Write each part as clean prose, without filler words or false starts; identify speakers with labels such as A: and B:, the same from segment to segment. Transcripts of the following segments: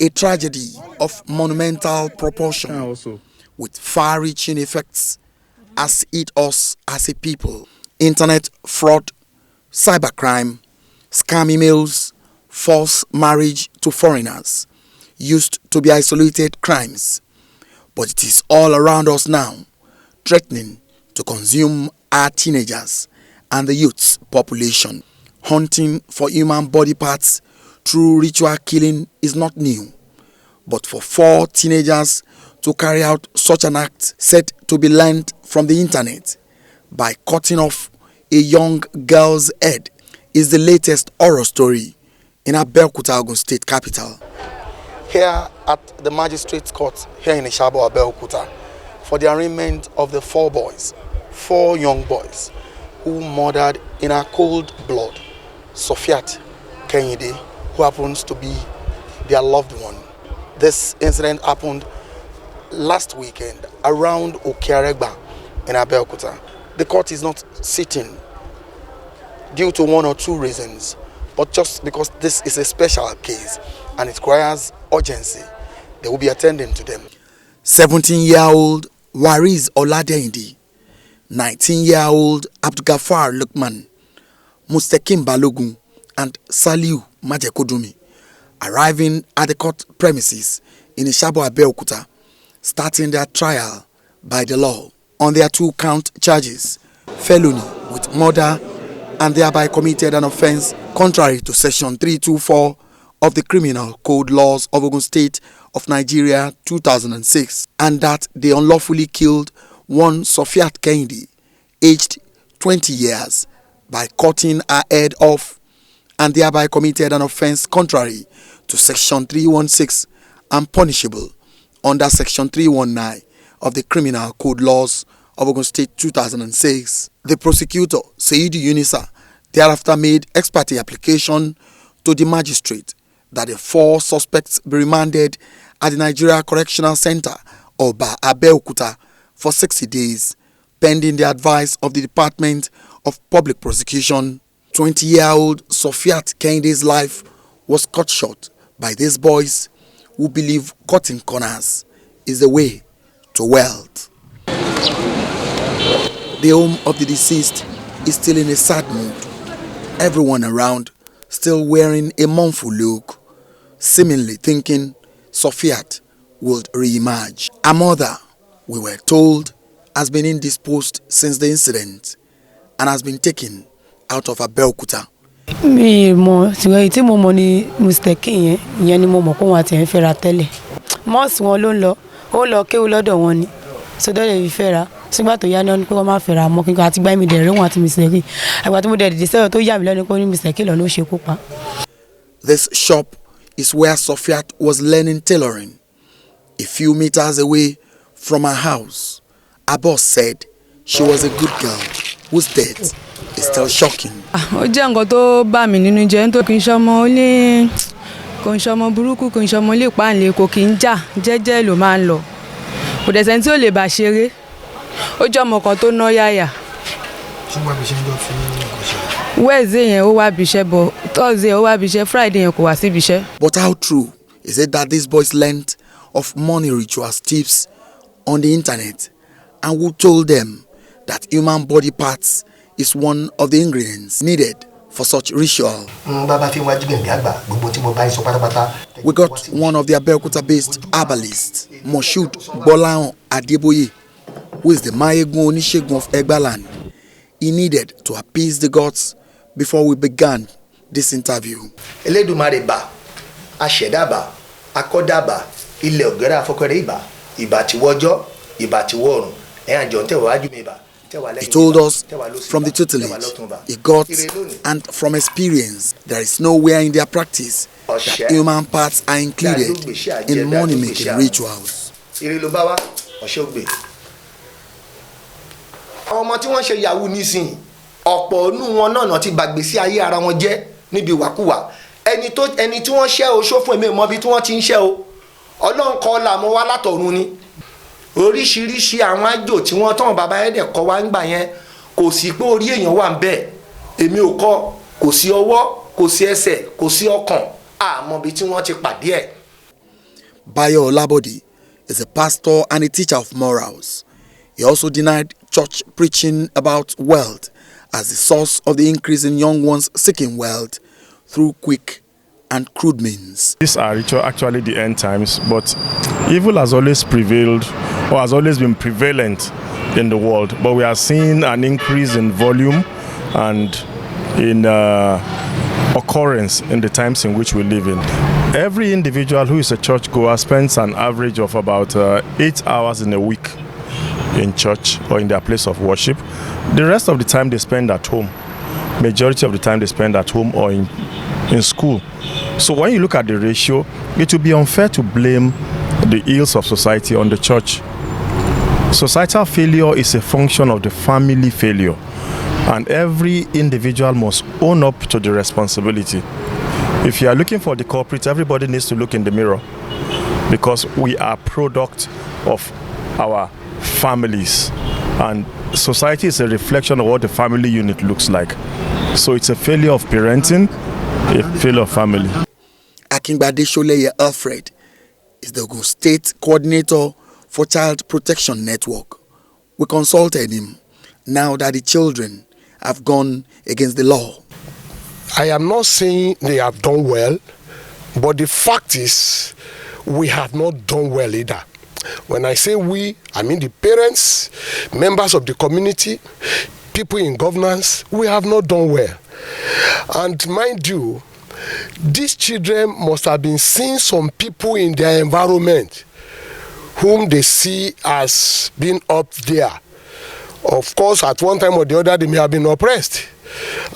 A: A tragedy of monumental proportion with far-reaching effects has hit us as a people. Internet fraud, cybercrime, scam emails, forced marriage to foreigners used to be isolated crimes, but it is all around us now, threatening to consume our teenagers and the youth's population. Hunting for human body parts through ritual killing is not new, but for 4 teenagers to carry out such an act said to be learned from the internet by cutting off a young girl's head is the latest horror story in Abeokuta, Ogun State capital. Here at the Magistrates Court here in Ishabo, Abeokuta, for the arraignment of the 4 young boys who murdered in a cold blood Sofiat'S, who happens to be their loved one. This incident happened last weekend around Okearegba in Abeokuta. The court is not sitting due to 1 or 2 reasons, but just because this is a special case and it requires urgency, they will be attending to them. 17-year-old Wariz Oladeindi, 19-year-old Abdugafar Lukman, Mustakim Balogun, and Saliu Majekodumi arriving at the court premises in Ishabo, Abeokuta, starting their trial by the law on their 2-count charges, felony with murder, and thereby committed an offense contrary to Section 324 of the Criminal Code Laws of Ogun State of Nigeria 2006, and that they unlawfully killed one Sofiat'S, aged 20 years, by cutting her head off, and thereby committed an offense contrary to Section 316 and punishable under Section 319 of the Criminal Code Laws of Ogun State 2006. The prosecutor, Seidu Unisa, thereafter made ex parte application to the magistrate that the 4 suspects be remanded at the Nigeria Correctional Center, Oba Abeokuta, for 60 days, pending the advice of the Department of Public Prosecution. 20-year-old Sofiat'S life was cut short by these boys who believe cutting corners is the way to wealth. The home of the deceased is still in a sad mood. Everyone around still wearing a mournful look, seemingly thinking Sofiat would re-emerge. Her mother, we were told, has been indisposed since the incident and has been taken out of Abeokuta.
B: Mi mo tí mo mọ̀ ní mistake yẹn ni mo mọ̀ pé wọ́n àti ẹ̀ ń fẹ́ra tẹ́lẹ̀. Mọ́ọ̀sì wọn ló ń lọ kéwú lọ́dọ̀ wọn ni. So dọ́lẹ̀ fi fẹ́ra. Sígbà tó yá ní pé wọ́n máa fẹ́ra mọ́ kíkọ́ àti gbá mi dẹ̀ rí wọn àti mistake. Àgbà tí mo dẹ̀ dìde sẹ́yọ̀ tó yà mí lẹ́nu pé ní mistake lọ ló ṣe kó pa.
A: This shop is where Sofiat was learning tailoring. A few meters away from her house, her boss said she was a good girl whose death is still shocking.
B: Ó jẹ́ nǹkan tó bá mi nínú jẹ́ nítorí kì í ṣọmọ ilé, kò ń ṣọmọ burúkú, kò ń ṣọmọ ilé ìpáǹlé, kò kì í jà, jẹ́jẹ́ ló máa ń lọ. Kò dẹ̀ sẹ́ni tí ò lè bá ṣeré. Ó jẹ́ ọmọ kan tó ná yáyà. Wednesday yẹn ó wá bíṣẹ́, but Thursday ó wá bíṣẹ́, Friday yẹn kò wá sí bíṣẹ́.
A: But how true is it that these boys learned of money rituals tips on the internet, and who told them that human body parts is one of the ingredients needed for such ritual? We got one of the Abeokuta-based herbalists, Moshood Bolaon Adeboye, who is the Mayegun Onishegun of Egbaland. He needed to appease the gods before we began this interview.
C: Elédùmarè Aṣẹ̀dá Akọ́dá ilẹ̀ ògẹ́rẹ́ afọ́kẹ́rẹ́ ìbà tí wọ́jọ́ ìbà tí wọ́ọ̀rùn ẹ̀yàn jọ ń tẹ̀wọ̀ wájú mi bà.
A: He told us from the tutelage he got and from experience there is nowhere in their practice that human parts are included in money-making rituals.
C: Ọmọ tí wọ́n ṣe yahoo nísìn ọ̀pọ̀ inú wọn náà ti gbàgbé sí ayé ara wọn jẹ́ níbi wàkúwà. Ẹni tí wọ́n ṣẹ́ o ṣó fún èmi mọ́ bí tí wọ́n ti ń ṣẹ́ o. Ọlọ́run kọ́ la mọ́ wá látọ̀run ni. Oríṣiríṣi àwọn àjò tí wọ́n tán bàbá ẹ̀dẹ̀ kọ́ wá ń gbà yẹn kò sí pé orí èèyàn wà ń bẹ̀. Èmi ò kọ́, kò sí ọwọ́, kò sí ẹsẹ̀, kò sí ọkàn, àmọ́ bí tí wọ́n ti pàdé ẹ̀.
A: Bayo Olabode is a pastor and a teacher of morals. He also denied church preaching about wealth as the source of the increase in young ones seeking wealth through quick and crude means.
D: These are actually the end times, but evil has always prevailed or has always been prevalent in the world. But we are seeing an increase in volume and in occurrence in the times in which we live in. Every individual who is a churchgoer spends an average of about 8 hours in a week in church or in their place of worship. The rest of the time they spend at home. Majority of the time they spend at home or in school. So when you look at the ratio, it would be unfair to blame the ills of society on the church. Societal failure is a function of the family failure, and every individual must own up to the responsibility. If you are looking for the culprit, everybody needs to look in the mirror, because we are product of our families, and society is a reflection of what the family unit looks like. So it's a failure of parenting, a failure of family.
A: Akingbade Sholeye Alfred is the Ogun State Coordinator for Child Protection Network. We consulted him now that the children have gone against the law.
E: I am not saying they have done well, but the fact is we have not done well either. When I say we, I mean the parents, members of the community, people in governance. We have not done well. And mind you, these children must have been seeing some people in their environment whom they see as being up there. Of course, at one time or the other, they may have been oppressed.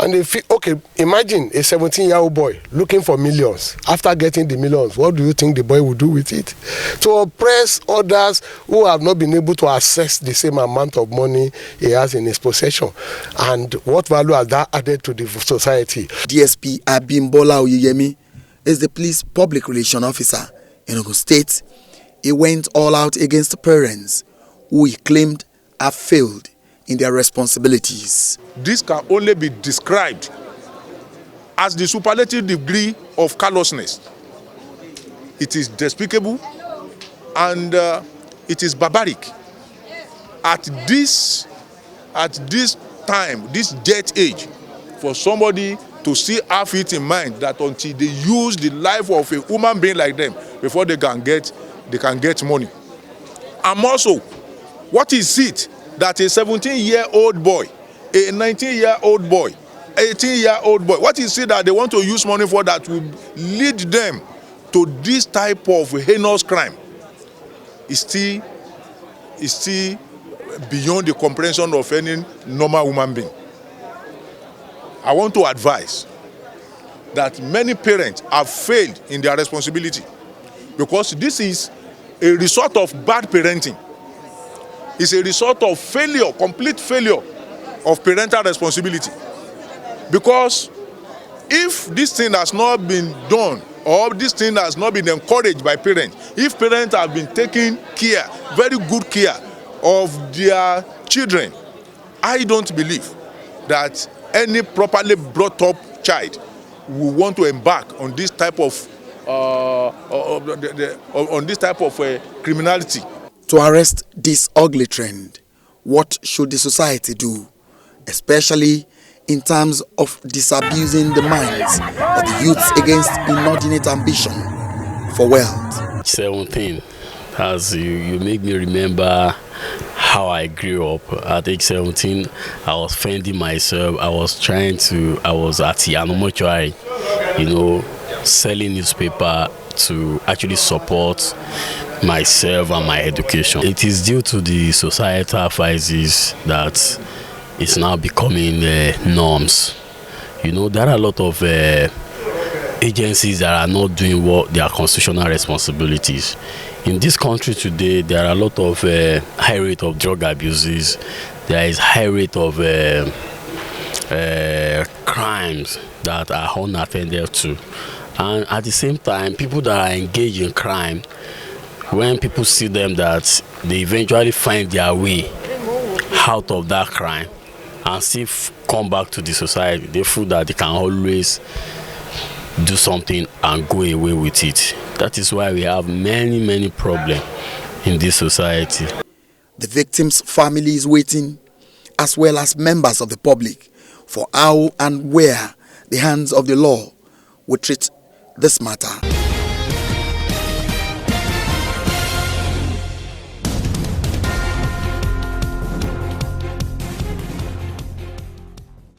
E: And they feel, okay, imagine a 17-year-old boy looking for millions. After getting the millions, what do you think the boy will do with it? To oppress others who have not been able to access the same amount of money he has in his possession. And what value has that added to the society?
A: DSP Abimbola Oyeyemi is the police public relations officer in Ogun State. He went all out against the parents who he claimed have failed in their responsibilities.
F: This can only be described as the superlative degree of callousness. It is despicable and it is barbaric. At this time, this jet age, for somebody to still have it in mind that until they use the life of a human being like them before they can get money. And also, what is it that a 17-year-old boy, a 19-year-old boy, 18-year-old boy, what is it that they want to use money for that will lead them to this type of heinous crime? Is still beyond the comprehension of any normal human being. I want to advise that many parents have failed in their responsibility, because this is a result of bad parenting. It's a result of failure, complete failure of parental responsibility. Because if this thing has not been done, or this thing has not been encouraged by parents, if parents have been taking care, very good care of their children, I don't believe that any properly brought up child will want to embark on this type of criminality.
A: To arrest this ugly trend, what should the society do, especially in terms of disabusing the minds of the youths against inordinate ambition for wealth? 17,
G: as you make me remember how I grew up. At age 17, I was fending myself. I was at Yanomochuari, selling newspaper to actually support myself and my education. It is due to the societal crisis that it's now becoming norms. There are a lot of agencies that are not doing their constitutional responsibilities. In this country today, there are a lot of high rate of drug abuses. There is high rate of crimes that are unattended to. And at the same time, people that are engaged in crime, when people see them, that they eventually find their way out of that crime and still come back to the society, they feel that they can always do something and go away with it. That is why we have many problems in this society.
A: The victims' family is waiting, as well as members of the public, for how and where the hands of the law will treat this matter.